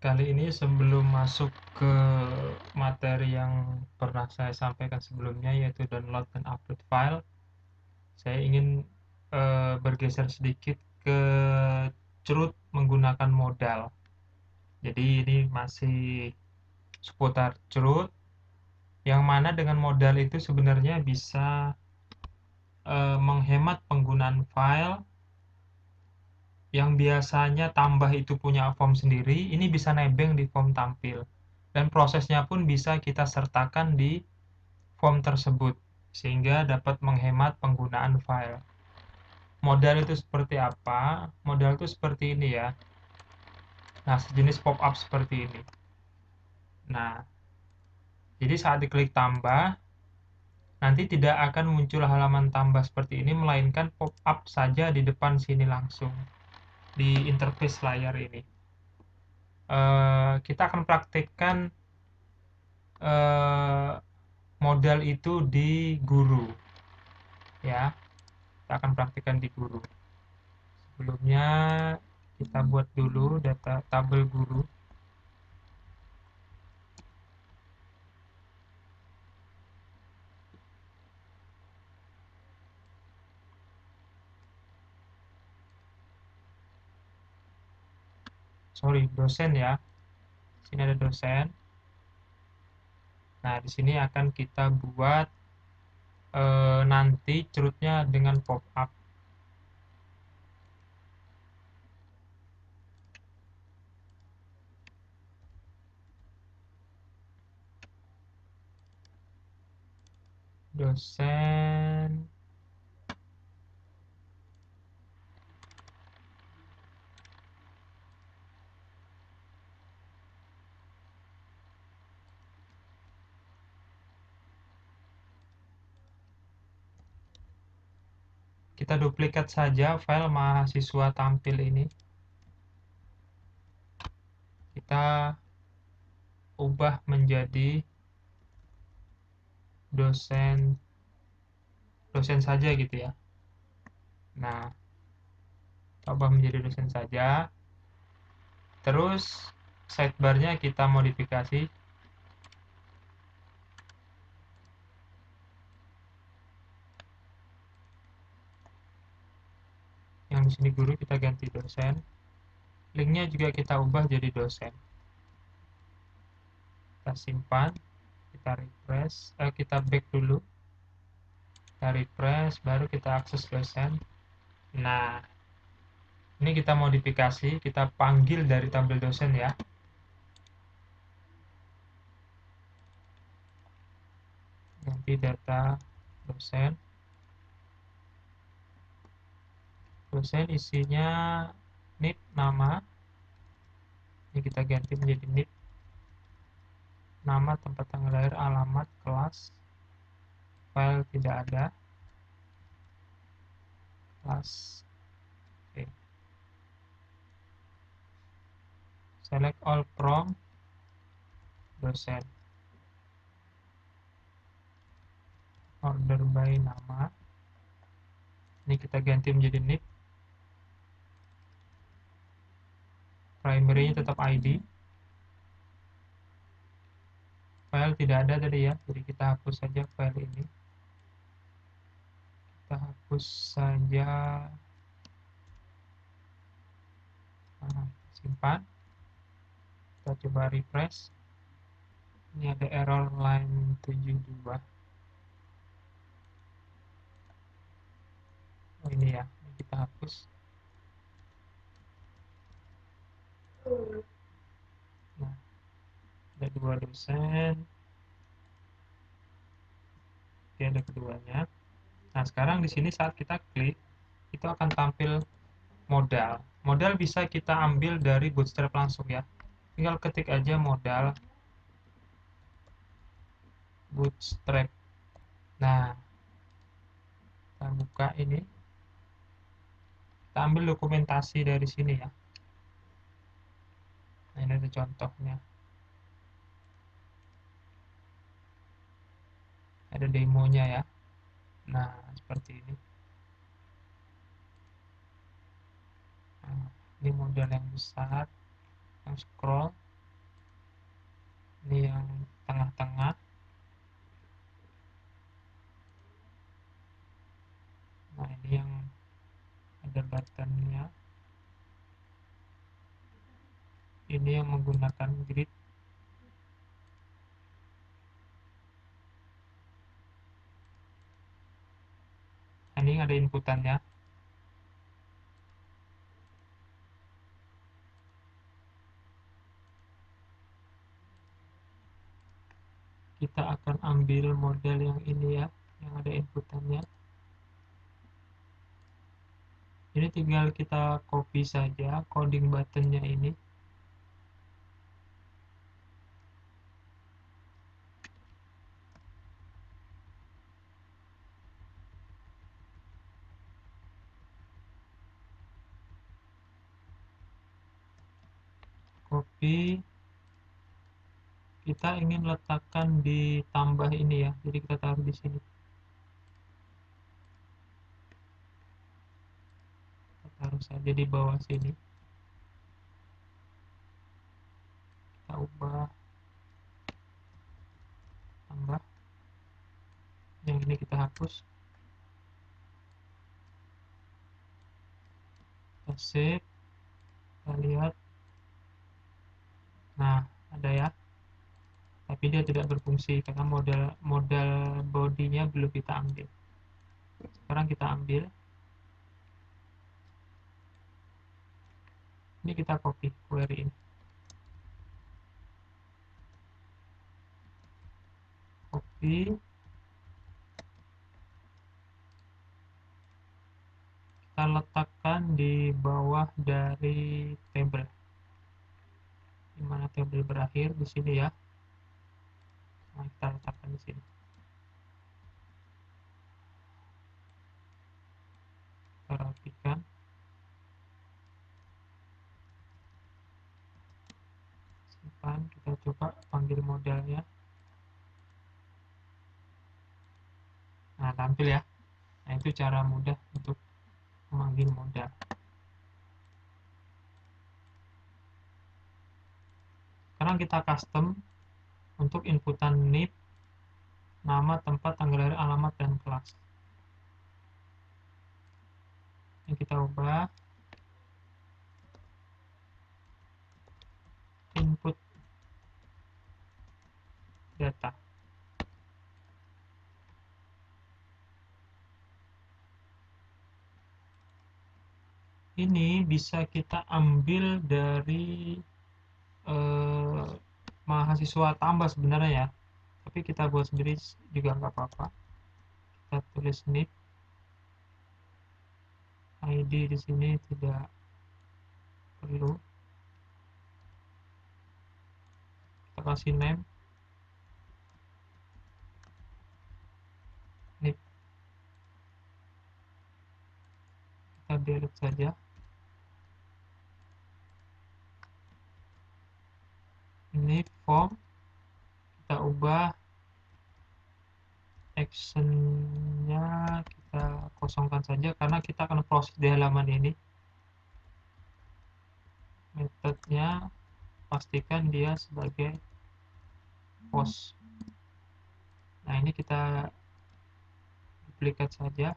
Kali ini sebelum masuk ke materi yang pernah saya sampaikan sebelumnya, yaitu download dan upload file, saya ingin bergeser sedikit ke Chroot menggunakan modal. Jadi ini masih seputar Chroot, yang mana dengan modal itu sebenarnya bisa menghemat penggunaan file yang biasanya tambah itu punya form sendiri, ini bisa nebeng di form tampil. Dan prosesnya pun bisa kita sertakan di form tersebut, sehingga dapat menghemat penggunaan file. Modal itu seperti apa? Modal itu seperti ini ya. Nah, sejenis pop-up seperti ini. Nah, jadi saat diklik tambah, nanti tidak akan muncul halaman tambah seperti ini, melainkan pop-up saja di depan sini langsung, di interface layar ini. Kita akan praktikkan modal itu di Guru, ya. Kita akan praktikkan di Guru. Sebelumnya kita buat dulu data tabel Guru. Sorry, dosen ya. Sini ada dosen. Nah, di sini akan kita buat nanti Chrootnya dengan pop-up. Dosen. Kita duplikat saja file mahasiswa tampil ini. Kita ubah menjadi dosen saja gitu ya. Nah, ubah menjadi dosen saja. Terus sidebar-nya kita modifikasi. Yang di sini guru kita ganti dosen. Linknya juga kita ubah jadi dosen. Kita simpan, kita refresh, kita back dulu. Kita refresh, baru kita akses dosen. Nah, ini kita modifikasi, kita panggil dari tabel dosen ya. Ganti data dosen. Dosen isinya NIP nama. Ini kita ganti menjadi NIP. Nama, tempat tanggal lahir, alamat, kelas. File tidak ada. Kelas. Oke. Select all from dosen. Order by nama. Ini kita ganti menjadi NIP. Primary-nya tetap ID. File tidak ada tadi ya, jadi kita hapus saja file ini. Kita hapus saja. Nah, simpan. Kita coba refresh. Ini ada error line 72. Oh ini ya, ini kita hapus. Nah, ada dua dosen. Oke, ada keduanya. Nah, sekarang di sini saat kita klik, itu akan tampil modal. Modal bisa kita ambil dari Bootstrap langsung ya. Tinggal ketik aja modal Bootstrap. Nah, kita buka ini. Kita ambil dokumentasi dari sini ya. Nah, ini ada contohnya. Ada demonya ya. Nah, seperti ini. Nah, ini modal yang besar, yang scroll. Ini yang tengah-tengah. Nah, ini yang ada buttonnya. Ini yang menggunakan grid. Nah, ini ada inputannya. Kita akan ambil model yang ini ya, yang ada inputannya. Ini tinggal kita copy saja coding buttonnya ini. Copy. Kita ingin letakkan di tambah ini ya, jadi kita taruh di sini. Kita taruh saja di bawah sini. Kita ubah tambah. Yang ini kita hapus. Kita save. Kita lihat. Nah, ada ya. Tapi dia tidak berfungsi karena modal bodinya belum kita ambil. Sekarang kita ambil. Ini kita copy query ini. Copy. Kita letakkan di bawah dari table. Di mana table berakhir di sini ya. Nah, kita letakkan di sini. Kita rapikan. Simpan. Kita coba panggil modelnya. Nah, tampil ya. Nah, itu cara mudah untuk memanggil model. Sekarang kita custom untuk inputan name, nama, tempat, tanggal lahir, alamat, dan kelas. Ini kita ubah input data. Ini bisa kita ambil dari mahasiswa tambah sebenarnya ya, tapi kita buat sendiri juga nggak apa-apa. Kita tulis nip, ID di sini tidak perlu. Kita kasih name, nip, kita delete saja. Ini form, kita ubah actionnya, kita kosongkan saja karena kita akan proses di halaman ini. Metodenya pastikan dia sebagai post. Nah, ini kita duplikat saja.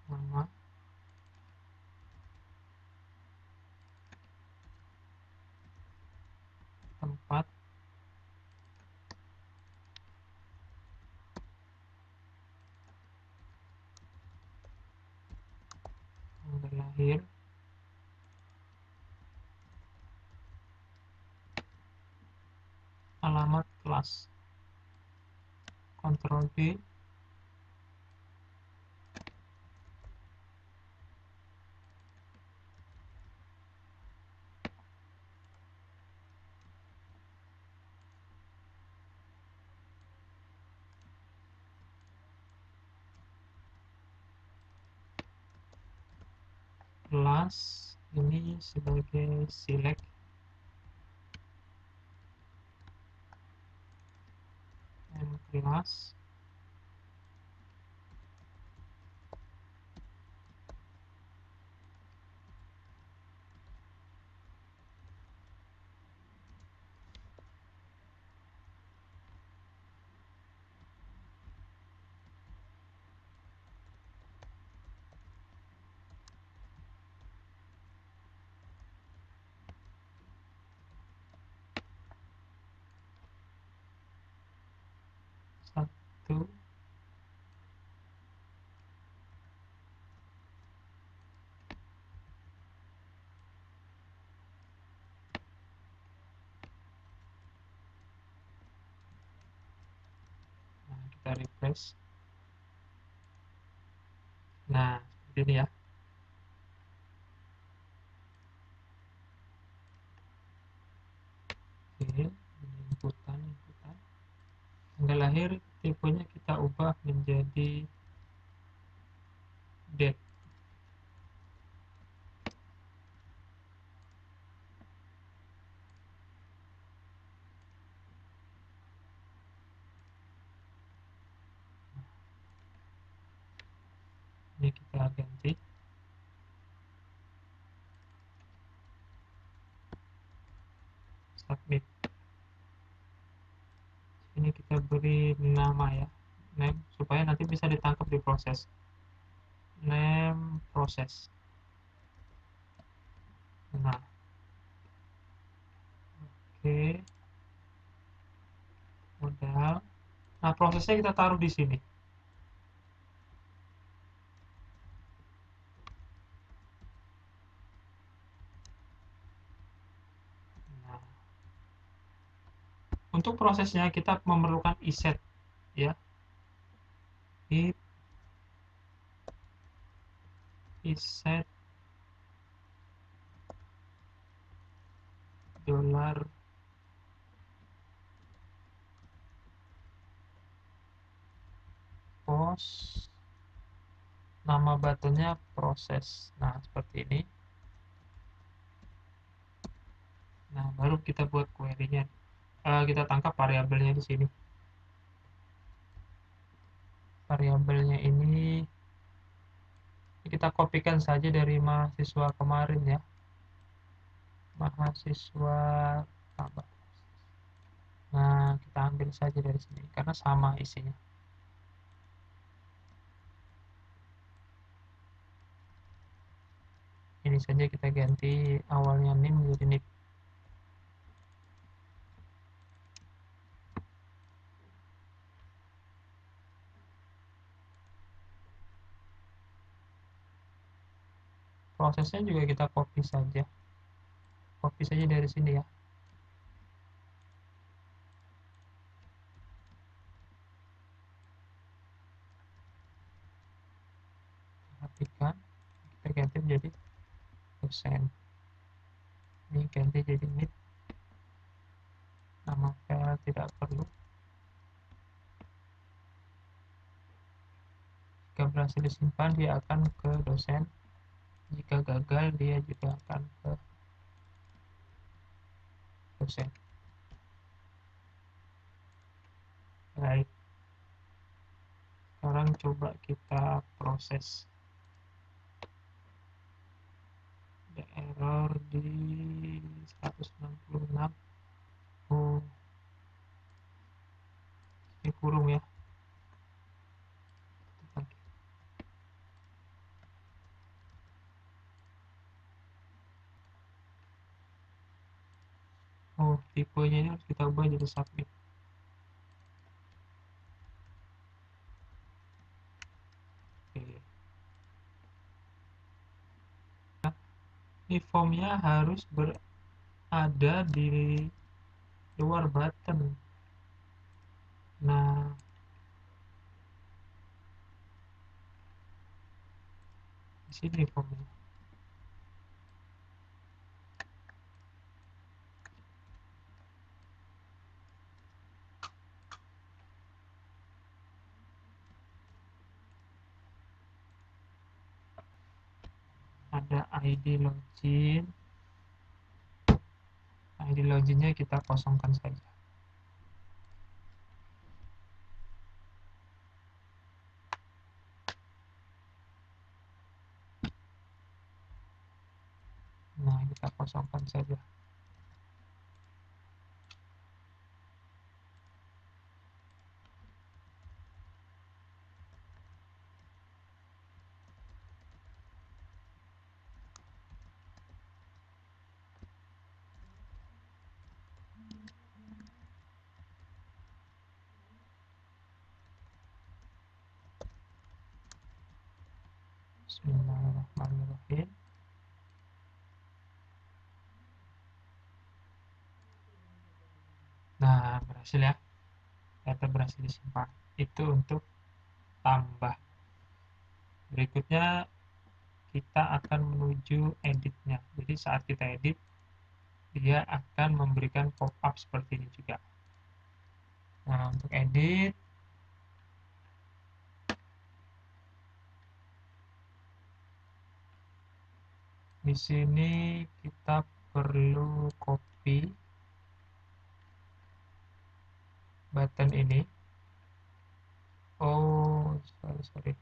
Nama, tempat, tanggal lahir, alamat, kelas. Ctrl D. Kelas ini sebagai select. kelas. Satu. Nah, kita refresh. Nah, seperti ini ya. Oke, ini inputan. Tanggal lahir tipenya kita ubah menjadi date. Ini kita ganti. Submit. Ini kita beri nama ya, name, supaya nanti bisa ditangkap di proses. Name proses. Nah, oke. Modal. Nah, prosesnya kita taruh di sini. Nah, untuk prosesnya kita memerlukan iset ya. If iset dollar post, nama buttonnya proses. Nah, seperti ini. Nah, baru kita buat query-nya. Kita tangkap variabelnya di sini. Variabelnya ini kita kopikan saja dari mahasiswa kemarin ya. Mahasiswa tambah. Nah, kita ambil saja dari sini karena sama isinya. Ini saja kita ganti awalnya nim menjadi nip. Prosesnya juga kita copy saja. Copy saja dari sini ya. Perhatikan, kita ganti menjadi dosen. Ini ganti jadi nip. Nama file tidak perlu. Jika berhasil disimpan, dia akan ke dosen. Jika gagal, dia juga akan ke dosen. Baik. Sekarang coba kita proses. Ada error di 166. Oh, ini kurung ya. Oh, tipenya ini harus kita ubah jadi submit. Oke. Nah, ini formnya harus berada di luar button. Nah, di sini formnya. Ada ID login. ID loginnya kita kosongkan saja. kita kosongkan saja. Bismillahirrahmanirrahim. Nah, berhasil ya. Data berhasil disimpan. Itu untuk tambah. Berikutnya kita akan menuju editnya. Jadi saat kita edit, dia akan memberikan pop-up seperti ini juga. Nah, untuk edit, di sini kita perlu copy button ini. Oh, sorry.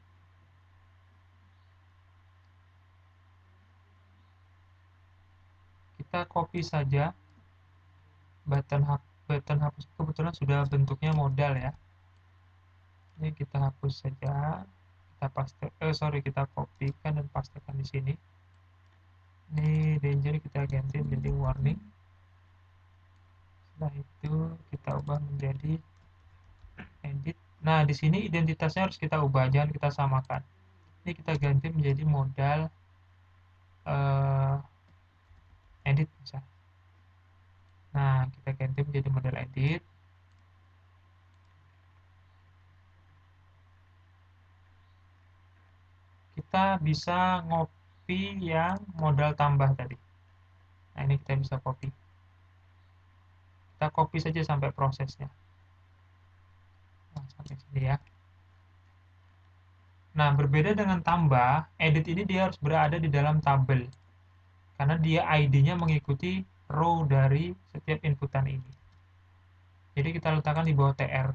Kita copy saja button hapus. Kebetulan sudah bentuknya modal ya. Ini kita hapus saja. Kita kopikan dan pastekan di sini. Ini danger kita ganti menjadi warning. Setelah itu kita ubah menjadi edit. Nah, di sini identitasnya harus kita ubah, jangan kita samakan. Ini kita ganti menjadi modal edit misalnya. Nah, kita ganti menjadi model edit. Kita bisa ngopi yang modal tambah tadi. Nah, ini kita bisa copy. Kita copy saja sampai prosesnya. Nah, sampai sini ya. Nah, berbeda dengan tambah, edit ini dia harus berada di dalam tabel. Karena dia ID-nya mengikuti row dari setiap inputan ini. Jadi kita letakkan di bawah TR.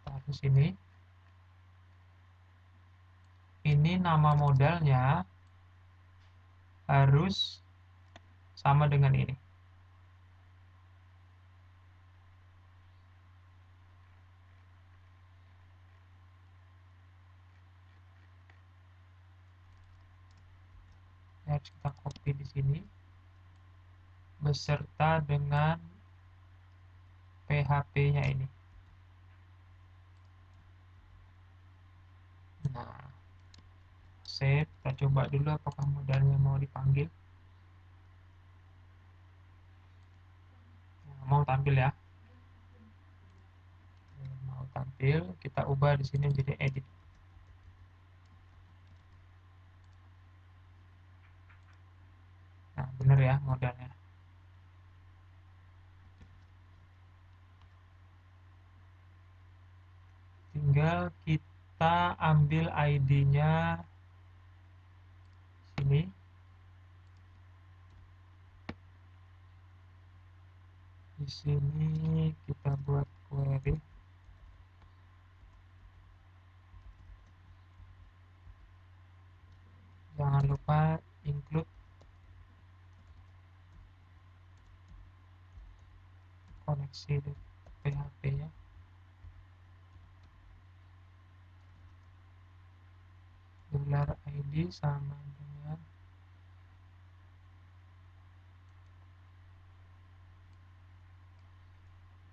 Taruh sini. Ini nama modalnya harus sama dengan ini. Harus kita copy di sini beserta dengan PHP-nya ini. Nah, save. Kita coba dulu apakah modalnya mau dipanggil. Nah, mau tampil ya. Mau tampil, kita ubah di sini menjadi edit. Nah, benar ya modalnya. Tinggal kita ambil ID-nya sini. Di sini kita buat query. Jangan lupa include koneksi PHP ya. $ID sama dengan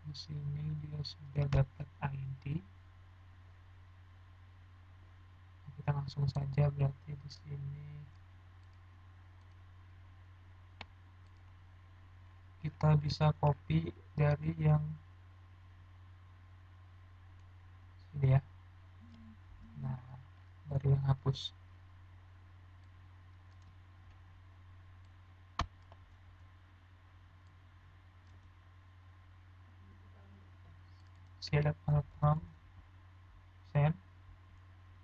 di sini dia sudah dapat ID. Kita langsung saja berarti di sini kita bisa copy dari yang sini ya. Nah, dari yang hapus. Select from send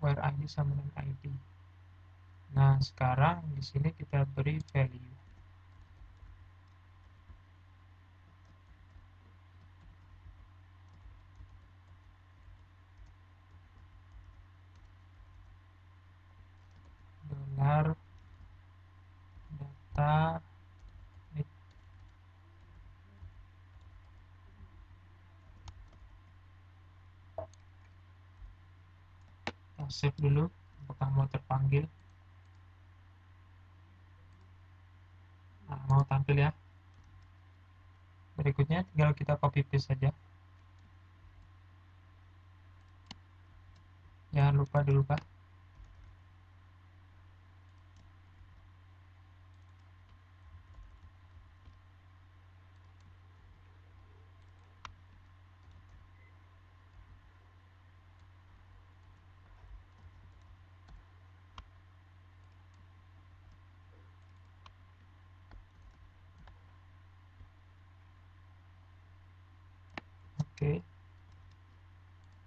where ID sama dengan ID. Nah, sekarang di sini kita beri value. kita save dulu apakah mau terpanggil. Nah, mau tampil ya. Berikutnya tinggal kita copy paste saja. Jangan lupa dirubah. Oke,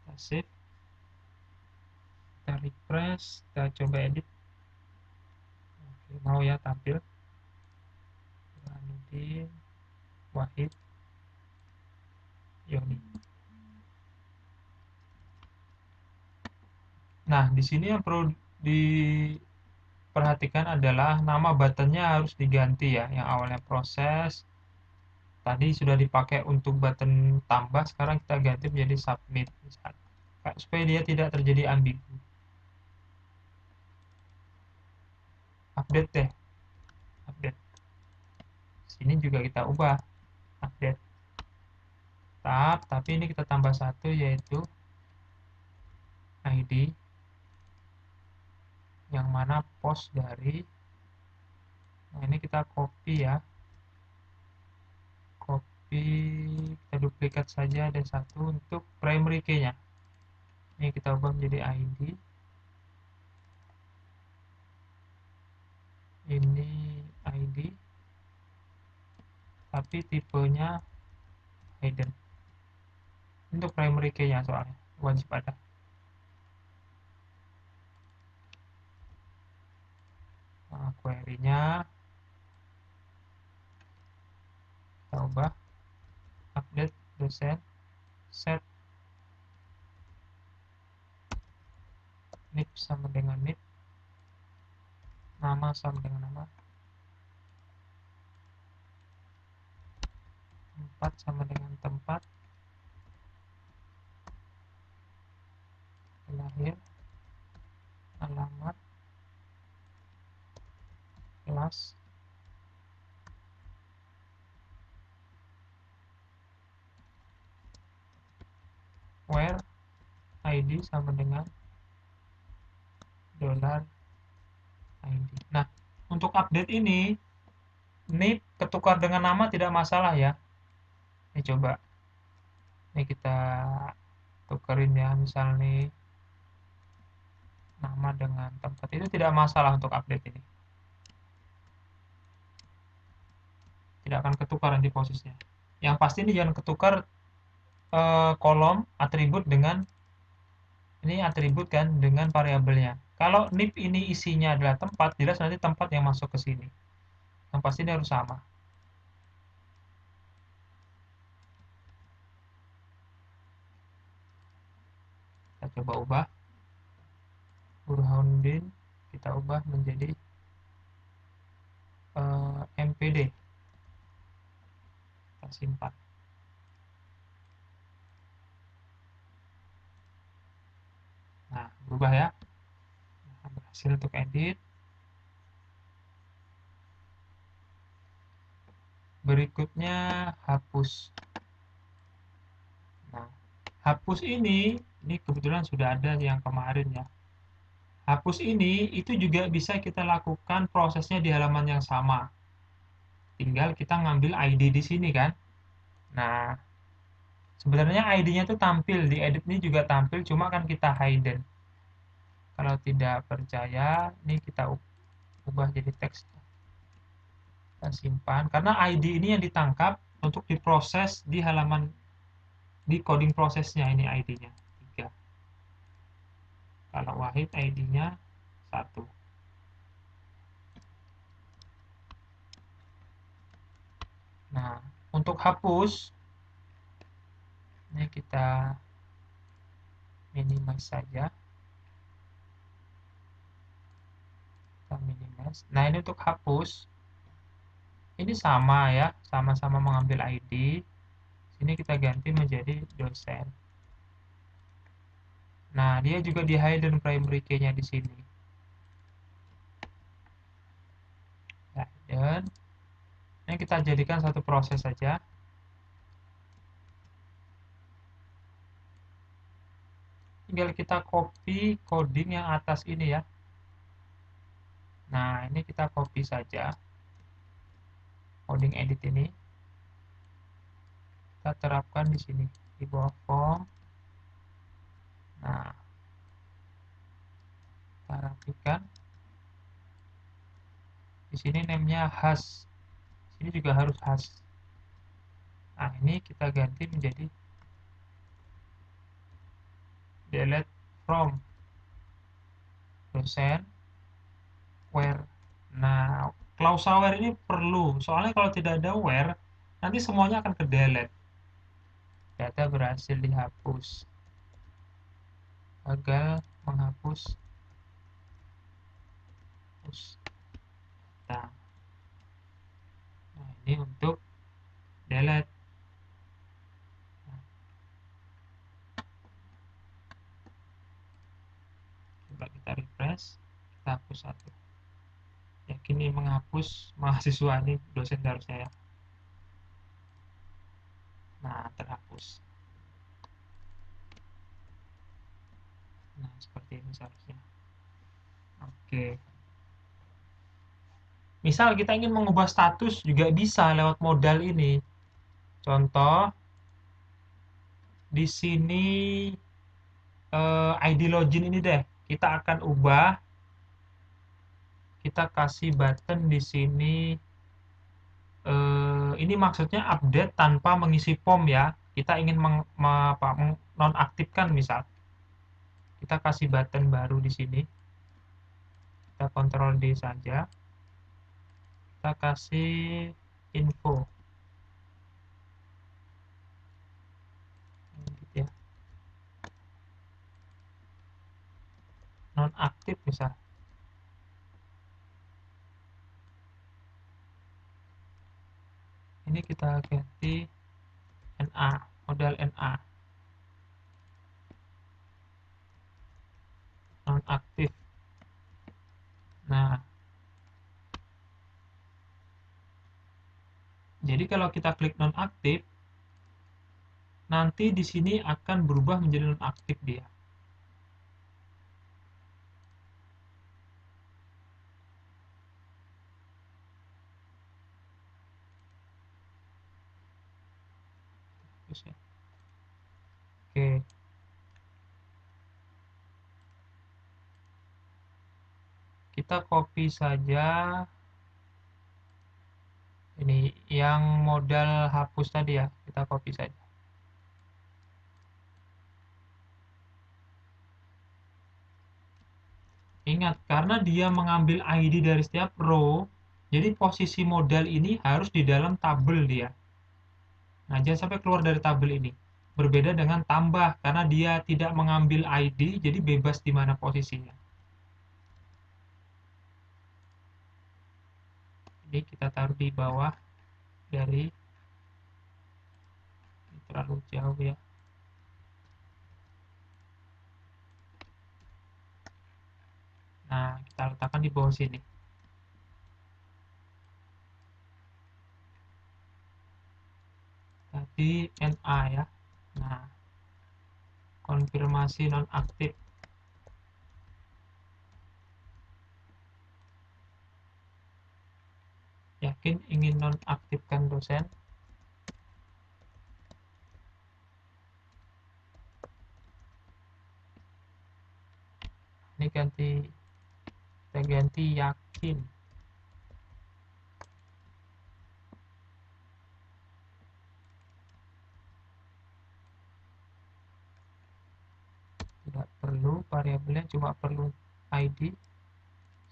kita save, kita refresh, kita coba edit. Oke, mau ya tampil Burhanuddin Wahid Yoni. Nah, di sini yang perlu diperhatikan adalah nama buttonnya harus diganti ya. Yang awalnya proses tadi sudah dipakai untuk button tambah, sekarang kita ganti menjadi submit misalnya, supaya dia tidak terjadi ambigu. Update deh, update. Sini juga kita ubah, update tab, tapi ini kita tambah satu yaitu ID yang mana post dari. Nah, ini kita copy ya, copy, kita duplikat saja ada satu untuk primary key nya. Ini kita ubah menjadi ID. Ini ID tapi tipenya hidden. Untuk primary key nya soalnya wajib ada. Nah, query-nya kita ubah, update dosen, set nip sama dengan nip, nama sama dengan nama, tempat sama dengan tempat, lahir, alamat, kelas, where, ID sama dengan $ID. Nah, untuk update ini ketukar dengan nama tidak masalah ya. Ini coba. Ini kita tukerin ya, misal nih nama dengan tempat, itu tidak masalah untuk update ini. Tidak akan ketukar nanti posisinya. Yang pasti ini jangan ketukar kolom atribut dengan ini atribut kan dengan variabelnya. Kalau nip ini isinya adalah tempat, jelas nanti tempat yang masuk ke sini. Yang pasti ini harus sama. Kita coba ubah. Burhanuddin kita ubah menjadi MPD. Kita simpan. Nah, berubah ya. Nah, berhasil untuk edit. Berikutnya hapus. Nah, hapus ini kebetulan sudah ada yang kemarin ya. Hapus ini itu juga bisa kita lakukan prosesnya di halaman yang sama. Tinggal kita ngambil ID di sini kan. Nah, sebenarnya ID-nya tuh tampil di edit ini juga tampil, cuma kan kita hidden. Kalau tidak percaya, ini kita ubah jadi teks. Kita simpan karena ID ini yang ditangkap untuk diproses di halaman di coding prosesnya, ini ID-nya 3. Kalau Wahid ID-nya 1. Nah, untuk hapus ini kita minimize saja. Kita minimize. Nah, ini untuk hapus. Ini sama ya, sama-sama mengambil ID. Sini kita ganti menjadi dosen. Nah, dia juga di hidden primary key-nya di sini. Hidden. Ini kita jadikan satu proses saja. Tinggal kita copy coding yang atas ini ya. Nah, ini kita copy saja. Coding edit ini. Kita terapkan di sini. Di bawah form. Nah, kita rapikan. Di sini name-nya has. Sini juga harus has. Nah, ini kita ganti menjadi delete from dosen where. Nah, klausa where ini perlu. Soalnya kalau tidak ada where, nanti semuanya akan ke delete. Data berhasil dihapus. Gagal menghapus. Nah, ini untuk delete. Coba kita refresh, kita hapus satu. Yakin ini menghapus mahasiswa ini, dosen harusnya ya. Nah, terhapus. Nah, seperti ini seharusnya. Oke. Misal kita ingin mengubah status juga bisa lewat modal ini. Contoh, di sini ID login ini deh. Kita akan ubah. Kita kasih button di sini. Ini maksudnya update tanpa mengisi form ya. Kita ingin nonaktifkan misal. Kita kasih button baru di sini. Kita Ctrl D saja. Kita kasih info. Gitu ya. Nonaktif misal. Ini kita ganti NA, modal NA. Nonaktif. Nah, jadi kalau kita klik nonaktif, nanti di sini akan berubah menjadi nonaktif dia. Oke. Kita copy saja ini yang modal hapus tadi ya, kita copy saja. Ingat, karena dia mengambil ID dari setiap row, jadi posisi modal ini harus di dalam tabel dia. Nah, jangan sampai keluar dari tabel ini. Berbeda dengan tambah, karena dia tidak mengambil ID, jadi bebas di mana posisinya. Jadi kita taruh di bawah dari, terlalu jauh ya. Nah, kita letakkan di bawah sini. Tadi NA ya. Nah, konfirmasi nonaktif. Yakin ingin nonaktifkan dosen? Ini kita ganti yakin. Tidak perlu variabelnya, cuma perlu ID.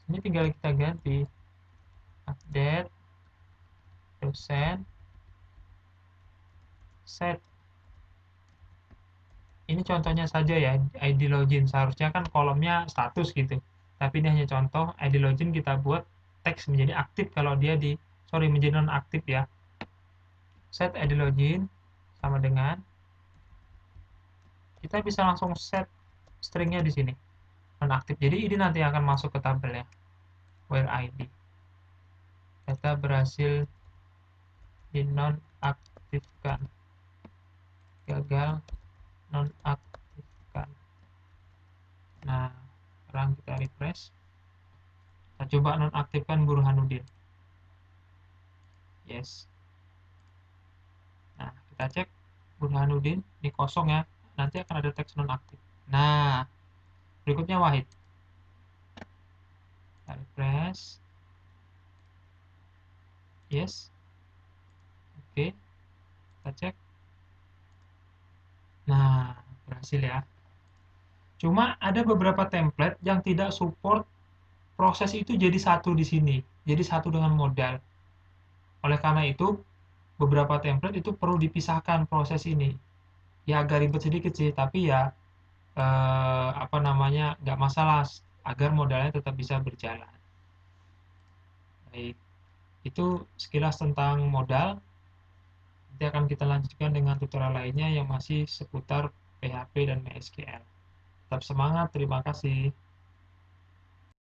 Ini tinggal kita ganti update dosen set. Ini contohnya saja ya, ID login. Seharusnya kan kolomnya status gitu. Tapi ini hanya contoh, ID login kita buat teks menjadi aktif kalau dia di menjadi nonaktif ya. Set id login sama dengan kita bisa langsung set stringnya di sini nonaktif. Jadi ini nanti akan masuk ke tabel ya. Where id data berhasil dinonaktifkan, gagal nonaktifkan. Nah, sekarang kita refresh. Kita coba nonaktifkan Burhanuddin. Yes. Nah, kita cek Burhanuddin ini kosong ya. Nanti akan ada teks nonaktif. Nah, berikutnya Wahid. Kita refresh. Yes. Oke. Kita cek. Nah, berhasil ya. Cuma ada beberapa template yang tidak support proses itu jadi satu di sini. Jadi satu dengan modal. Oleh karena itu, beberapa template itu perlu dipisahkan proses ini. Ya agak ribet sedikit sih, tapi ya apa namanya, nggak masalah agar modalnya tetap bisa berjalan. Baik, itu sekilas tentang modal. Nanti akan kita lanjutkan dengan tutorial lainnya yang masih seputar PHP dan MySQL. Tetap semangat, terima kasih.